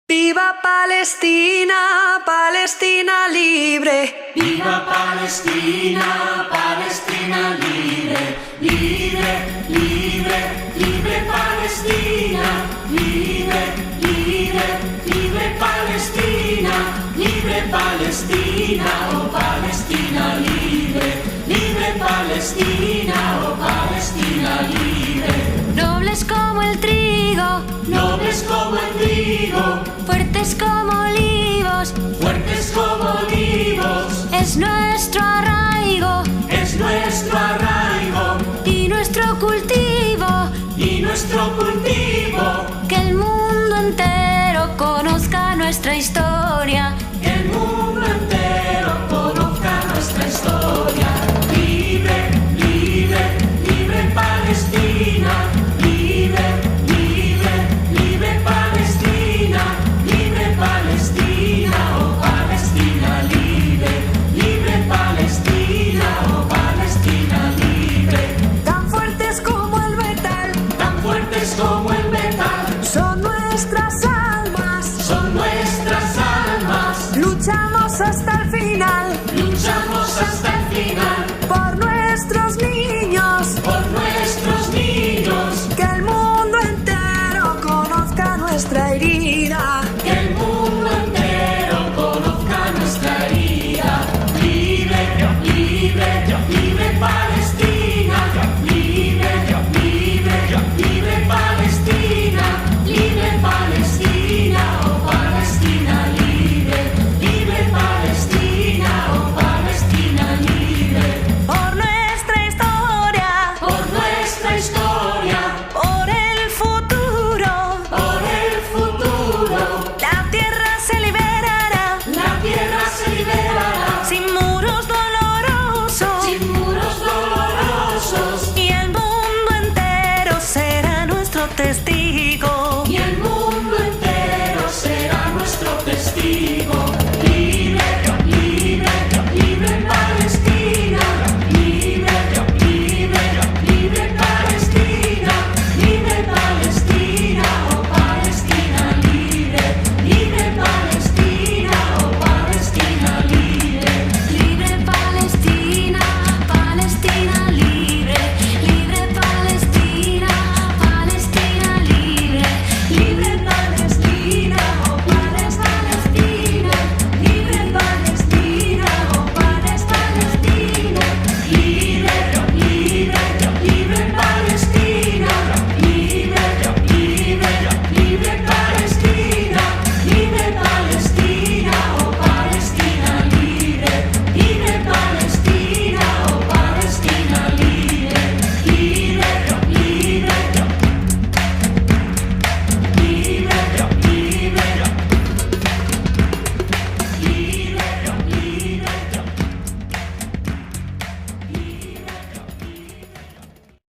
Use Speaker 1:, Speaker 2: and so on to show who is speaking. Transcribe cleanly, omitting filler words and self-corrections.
Speaker 1: Viva Palestina, Palestina libre.
Speaker 2: Viva Palestina, Palestina libre. Libre, libre, libre Palestina. Libre, libre, libre Palestina. Libre Palestina, oh Palestina libre. Libre Palestina, oh Palestina libre.
Speaker 3: Nobles como el trigo,
Speaker 2: nobles como el trigo,
Speaker 3: fuertes como olivos,
Speaker 2: fuertes como olivos.
Speaker 3: Es nuestro arraigo,
Speaker 2: es nuestro arraigo,
Speaker 3: y nuestro cultivo,
Speaker 2: y nuestro cultivo.
Speaker 3: Que el mundo entero conozca nuestra historia,
Speaker 2: que el mundo entero conozca nuestra historia. Libre, libre, libre Palestina. Libre, libre, libre Palestina. Libre Palestina, oh Palestina libre. Libre Palestina, oh Palestina libre.
Speaker 1: Tan fuertes como el metal,
Speaker 2: tan fuertes como el metal.
Speaker 1: Son nuestras almas,
Speaker 2: son nuestras almas.
Speaker 1: Luchamos hasta el final,
Speaker 2: luchamos hasta el final.
Speaker 1: Por nuestros niños,
Speaker 2: por nuestros niños.
Speaker 1: Que el mundo entero conozca nuestra herida.